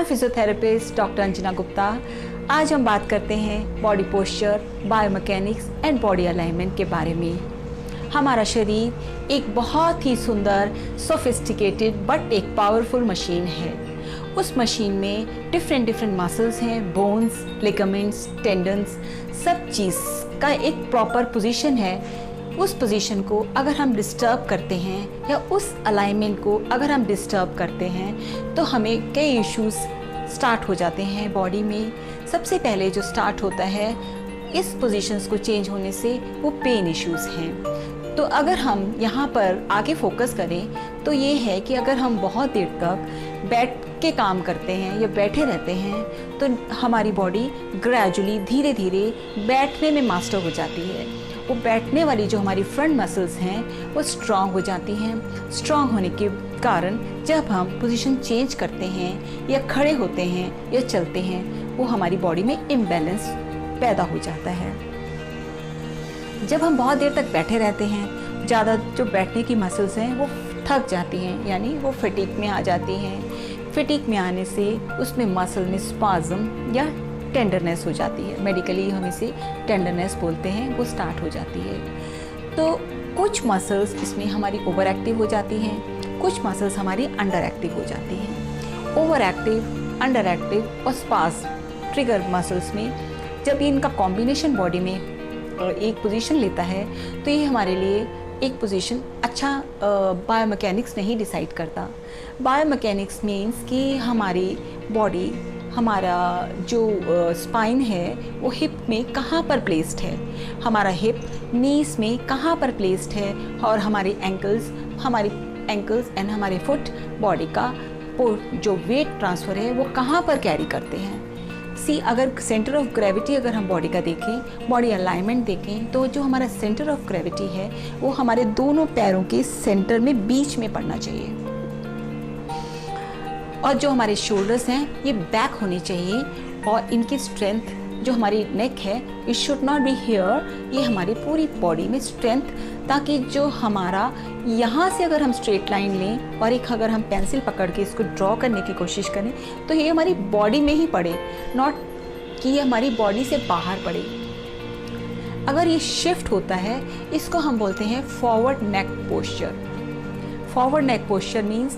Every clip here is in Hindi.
Physiotherapist doctor Anjana Gupta. आज हम बात करते हैं body posture, biomechanics and body alignment के बारे में। हमारा शरीर एक बहुत ही सुंदर, सोफिस्टिकेटेड बट एक पावरफुल मशीन है। उस मशीन में डिफरेंट मसल्स हैं, बोन्स, लिगामेंट्स, टेंडन्स, सब चीज़ का एक प्रॉपर पोजीशन है। उस पोजीशन को अगर हम डिस्टर्ब करते हैं या उस अलाइनमेंट को अगर हम डिस्टर्ब करते हैं तो हमें कई इश्यूज स्टार्ट हो जाते हैं बॉडी में। सबसे पहले जो स्टार्ट होता है इस पोजीशंस को चेंज होने से वो पेन इश्यूज हैं। तो अगर हम यहाँ पर आगे फोकस करें तो ये है कि अगर हम बहुत देर तक बैठ के काम करते हैं या बैठे रहते हैं तो हमारी बॉडी ग्रेजुअली धीरे धीरे बैठने में मास्टर हो जाती है। वो बैठने वाली जो हमारी फ्रंट मसल्स हैं वो स्ट्रांग हो जाती हैं। स्ट्रांग होने के कारण जब हम पोजीशन चेंज करते हैं या खड़े होते हैं या चलते हैं वो हमारी बॉडी में इम्बैलेंस पैदा हो जाता है। जब हम बहुत देर तक बैठे रहते हैं, ज़्यादा जो बैठने की मसल्स हैं वो थक जाती हैं, यानी वो फटीग में आ जाती हैं। फटीग में आने से उसमें मसल में स्पाज्म या टेंडरनेस हो जाती है। मेडिकली हम इसे टेंडरनेस बोलते हैं, वो स्टार्ट हो जाती है। तो कुछ मसल्स इसमें हमारी ओवर एक्टिव हो जाती हैं, कुछ मसल्स हमारी अंडर एक्टिव हो जाती हैं। ओवर एक्टिव, अंडर एक्टिव और स्पाज्म ट्रिगर मसल्स में जब इनका कॉम्बिनेशन बॉडी में एक पोजीशन लेता है तो ये हमारे लिए एक पोजीशन अच्छा बायोमैकेनिक्स नहीं डिसाइड करता। बायोमैकेनिक्स मीन्स कि हमारी बॉडी, हमारा जो स्पाइन है वो हिप में कहाँ पर प्लेस्ड है, हमारा हिप नीस में कहाँ पर प्लेस्ड है और हमारी एंकल्स एंड हमारे फुट बॉडी का जो वेट ट्रांसफ़र है वो कहाँ पर कैरी करते हैं। अगर सेंटर ऑफ ग्रेविटी अगर हम बॉडी का देखें, बॉडी अलाइनमेंट देखें तो जो हमारा सेंटर ऑफ ग्रेविटी है वो हमारे दोनों पैरों के सेंटर में बीच में पड़ना चाहिए और जो हमारे शोल्डर्स हैं ये बैक होने चाहिए और इनकी स्ट्रेंथ जो हमारी नेक है it should not be here, ये हमारी पूरी बॉडी में स्ट्रेंथ, ताकि जो हमारा यहाँ से अगर हम स्ट्रेट लाइन लें और एक अगर हम पेंसिल पकड़ के इसको ड्रॉ करने की कोशिश करें तो ये हमारी बॉडी में ही पड़े, नॉट कि ये हमारी बॉडी से बाहर पड़े। अगर ये शिफ्ट होता है इसको हम बोलते हैं फॉरवर्ड नेक पोस्चर। फॉरवर्ड नेक पोस्चर मीन्स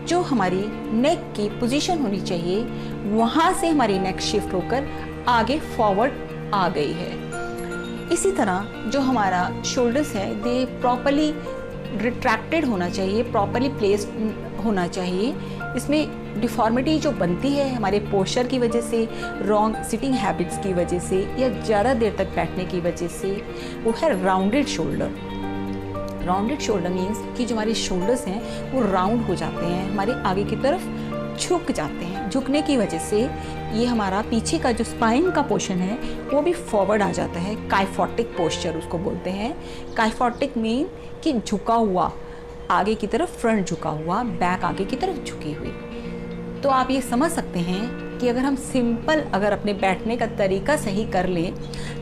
जो हमारी नेक की पोजीशन होनी चाहिए वहाँ से हमारी नेक शिफ्ट होकर आगे फॉरवर्ड आ गई है। इसी तरह जो हमारा शोल्डर्स है दे प्रॉपरली रिट्रैक्टेड होना चाहिए, प्रॉपरली प्लेस्ड होना चाहिए। इसमें डिफॉर्मिटी जो बनती है हमारे पोस्चर की वजह से, रॉन्ग सिटिंग हैबिट्स की वजह से या ज़्यादा देर तक बैठने की वजह से, वो है rounded shoulder. Rounded shoulder means कि जो हमारे शोल्डर्स हैं वो राउंड हो जाते हैं, हमारे आगे की तरफ झुक जाते हैं। झुकने की वजह से ये हमारा पीछे का जो स्पाइन का पोर्शन है वो भी फॉरवर्ड आ जाता है। काइफोटिक पोस्चर उसको बोलते हैं। काइफोटिक मीन कि झुका हुआ, आगे की तरफ फ्रंट झुका हुआ, बैक आगे की तरफ झुकी हुई। तो आप ये समझ सकते हैं कि अगर हम सिंपल अगर अपने बैठने का तरीका सही कर लें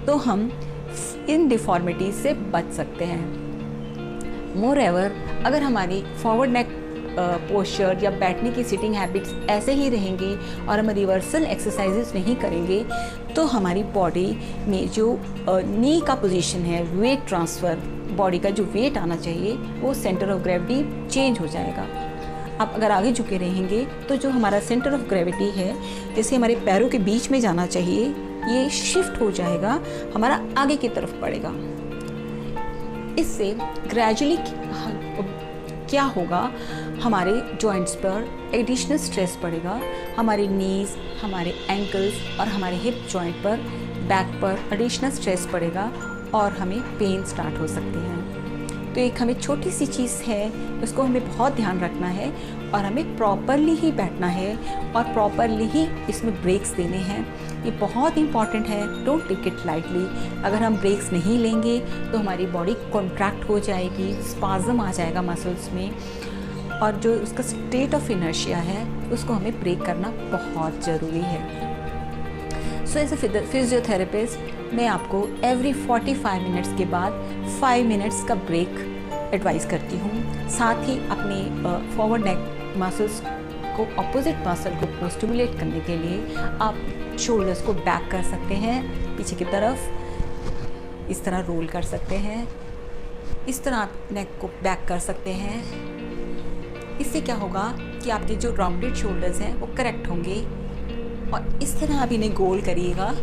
तो हम इन डिफॉर्मिटीज से बच सकते हैं। मोर एवर अगर हमारी फॉरवर्ड नेक पोस्चर या बैठने की सिटिंग हैबिट्स ऐसे ही रहेंगी और हम रिवर्सल एक्सरसाइजेस नहीं करेंगे तो हमारी बॉडी में जो नी का पोजीशन है, वेट ट्रांसफ़र, बॉडी का जो वेट आना चाहिए वो सेंटर ऑफ ग्रेविटी चेंज हो जाएगा। आप अगर आगे झुके रहेंगे तो जो हमारा सेंटर ऑफ ग्रेविटी है जैसे हमारे पैरों के बीच में जाना चाहिए ये शिफ्ट हो जाएगा, हमारा आगे की तरफ पड़ेगा। इससे ग्रेजुअली क्या होगा, हमारे जॉइंट्स पर एडिशनल स्ट्रेस पड़ेगा, हमारे नीज, हमारे एंकल्स और हमारे हिप जॉइंट पर, बैक पर एडिशनल स्ट्रेस पड़ेगा और हमें पेन स्टार्ट हो सकती है। तो एक हमें छोटी सी चीज़ है उसको हमें बहुत ध्यान रखना है और हमें प्रॉपरली ही बैठना है और प्रॉपरली ही इसमें ब्रेक्स देने हैं। ये बहुत इंपॉर्टेंट है, डोंट टेक इट लाइटली। अगर हम ब्रेक्स नहीं लेंगे तो हमारी बॉडी कॉन्ट्रैक्ट हो जाएगी, स्पाज्म आ जाएगा मसल्स में और जो उसका स्टेट ऑफ इनर्शिया है उसको हमें ब्रेक करना बहुत ज़रूरी है। सो एज ए फिजियोथेरेपिस्ट मैं आपको एवरी 45 मिनट्स के बाद 5 मिनट्स का ब्रेक एडवाइस करती हूँ। साथ ही अपने फॉरवर्ड नेक मसल्स को ऑपोजिट मसल को स्टिमुलेट करने के लिए आप शोल्डर्स को बैक कर सकते हैं पीछे की तरफ, इस तरह रोल कर सकते हैं, इस तरह आप नेक को बैक कर सकते हैं। इससे क्या होगा कि आपके जो राउंडेड शोल्डर्स हैं वो करेक्ट होंगे। और इस तरह आप इन्हें गोल करिएगा,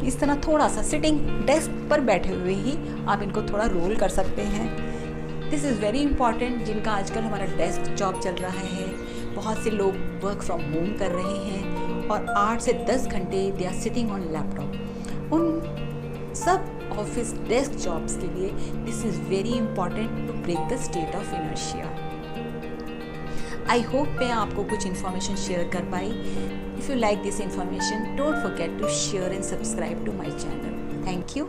इस तरह थोड़ा सा सिटिंग डेस्क पर बैठे हुए ही आप इनको थोड़ा रोल कर सकते हैं। This is very important. जिनका आजकल हमारा डेस्क जॉब चल रहा है, बहुत से लोग वर्क फ्रॉम होम कर रहे हैं और 8 से 10 घंटे they are sitting on laptop, उन सब ऑफिस डेस्क जॉब्स के लिए this is very important to break the state of inertia. I hope मैं आपको कुछ इन्फॉर्मेशन शेयर कर पाई। If you like this information, don't forget to share and subscribe to my channel. Thank you.